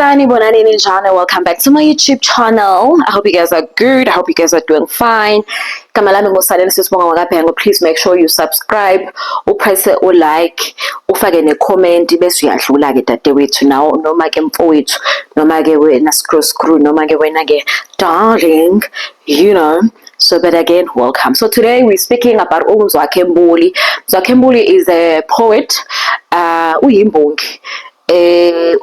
Sanibonani Ninjana, welcome back to my YouTube channel. I hope you guys are good. I hope you guys are doing fine. Please make sure you subscribe, press a like, ufake ne comment bese uyadlula ke dade wethu nawo noma ke mfowethu noma ke wena screw noma ke wena ke darling, you know. So, but again, welcome. So today we're speaking about Mzwakhe Mbuli. Mzwakhe Mbuli is a poet, uyimbongi.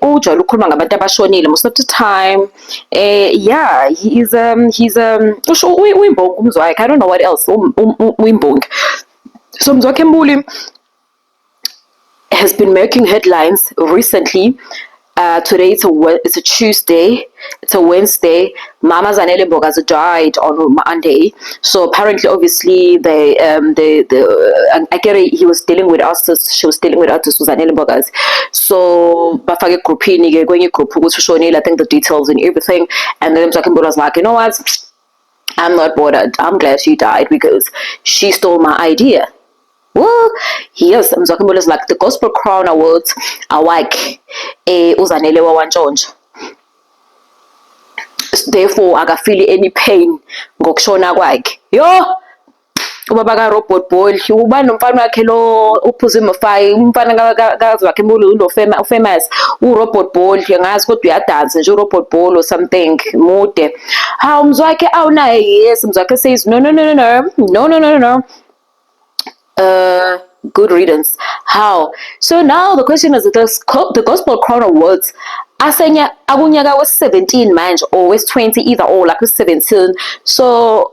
Ujwayele ukukhuluma ngabantu abashonile most of the time. Yeah, he's usho uyimbongi uMzwakhe. I don't know what else. Uyimbongi. So Mzwakhe Mbuli has been making headlines recently. Today it's a Tuesday, it's a Wednesday. Mama Zanele Mbogazi died on Monday, so apparently, obviously, I get it, he was dealing with artists, she was dealing with artists, Zanele Mbogazi. So bafake groupini ke kwenye group ukuthi ushonile, I think the details and everything, and then Mzwakhe Mbuli was like, you know what, I'm not bothered, I'm glad she died because she stole my idea. Well, yes, Mzwakhe Mbuli is like the Gospel Crown Awards awakhe uZanele waWantshontsho. Therefore, akafili any pain ngokushona kwakhe. Yo, ubaba kaRobert Ball, uba nomfana wakhe lo uphuza imafai, umfana kaZwakhe Mbuli famous, uRobert Ball, ngiyazi kodwa uyadansa nje uRobert Ball or something mude. How Mzwakhe awunaye? Yes, Mzwakhe says no. Good riddance. How? So now the question is, the Gospel Crown Awards asenya akunyaka was 17 manje or was 20, either or, like was 17. So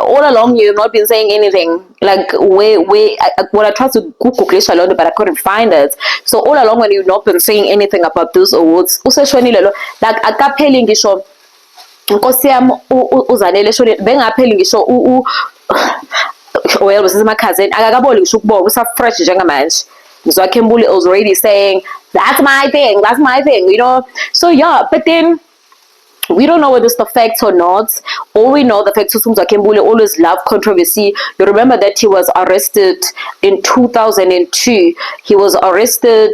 all along you've not been saying anything. Like what I tried to Google London, but I couldn't find it. So all along when you've not been saying anything about those awards, like akapheli ngisho Nkosi yami uZanele shone bengapheli ngisho well, this is my cousin. Akakaboli ngisho ukubonga usafresh njengamanje. Mzwakhe Mbuli was already saying that's my thing, you know. So yeah, but then we don't know whether it's the facts or not. All we know, the fact is Mzwakhe Mbuli always loved controversy. You remember that he was arrested in 2002. He was arrested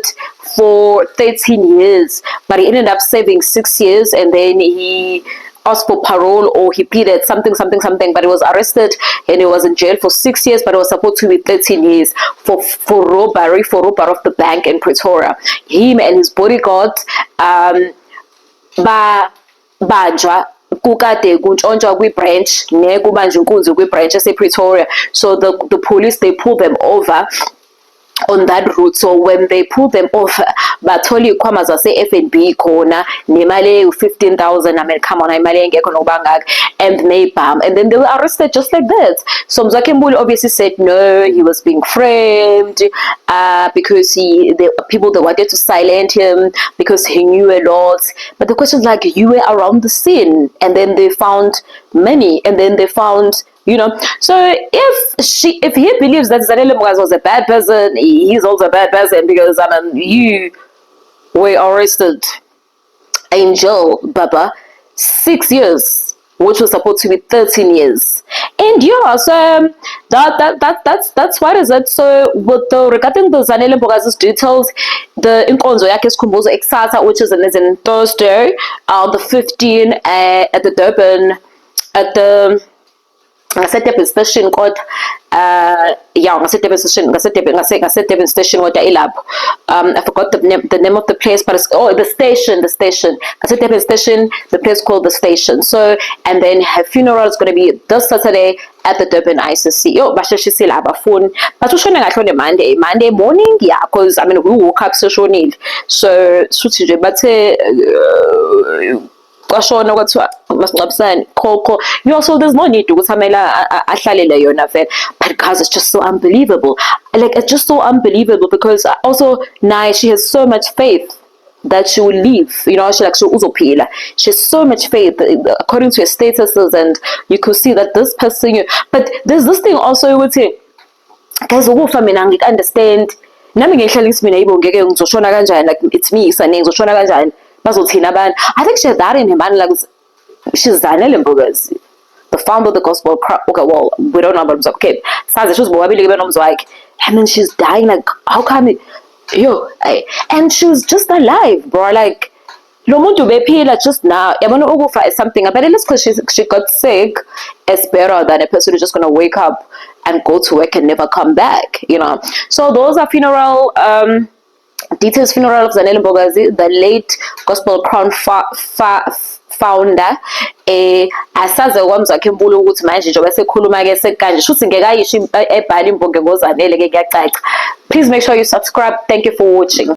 for 13 years, but he ended up serving 6 years, and then he asked for parole, or he pleaded something, but he was arrested and he was in jail for 6 years, but it was supposed to be 13 years for robbery of the bank in Pretoria. Him and his bodyguard banjwa kukade kuntshontshwa kwi-branch kubanjwa inkunzi kwi-branch ese-Pretoria. So the police, they pulled them over on that route. So when they pulled them over, batholi ikhwama zase-FNB khona nemali 15,000. I mean, come on, imali engekho nokuba ngaka, and nebam, and then they were arrested just like that. So Mzwakhe Mbuli obviously said no, he was being framed because the people that wanted to silence him because he knew a lot. But the question is, like, you were around the scene, and then they found money, and then they found, you know. So if he believes that Zanele Mbogazi was a bad person, he's also a bad person, because I mean, you were arrested in jail, Baba, 6 years, which was supposed to be 13 years. And yeah, so that's what is it. So with regarding the Zanele Mbogazi's details, the inkonzo yakhe esikhumbuzo ekusasa, which is on Thursday, the 15th, at the Durban, at the ngasedurban station kodwa ngasedurban station kodwa ilapho. I forgot the name of the place, but it's the station ngasedurban station, the place called the station. So, and then her funeral is going to be this Saturday at the Durban ICC. Yo basheshisile abafuni, but ushone ngahlone Monday morning, yeah, because I mean we woke up so shonile. So suthi nje bathe kwashona kwathiwa masingcwabisane khokho. You know, so there's no need ukuthi amela ahlalele yona vele, but guys, it's just so unbelievable. Like, it's just so unbelievable, because also now she has so much faith that she will leave, you know. She uzophila. She has so much faith according to her statuses, and you could see that this person, but there's this thing also with it, guys, ukufa mina ngik-understand nami ngihlala ngithi mina yibo ngeke ngizoshona kanjani, like it's me Sane, ngizoshona kanjani, bazothina abantu. I think she has that in her mind, like she's Zanele Mbogazi, the founder of the Gospel Crown. Okay, well, we don't know about Mzwakhe. Okay, sazi she's bobabili ke Mzwakhe, and then she's dying. Like, how come and she was just alive, bro. Like, lo muntu bephila just now. Yabona ukufa is something, but at least because she got sick is better than a person who's just going to wake up and go to work and never come back, you know. So those are funeral details. Funeral of Zanele Mbokazi, the late Gospel Crown founder. Asaze kwamzakhe enkulu ukuthi manje njengoba sekhuluma ke sekanje shuthi ngeke ayisho ebhala imbongi ngozanele ke kuyacaca. Please make sure you subscribe. Thank you for watching.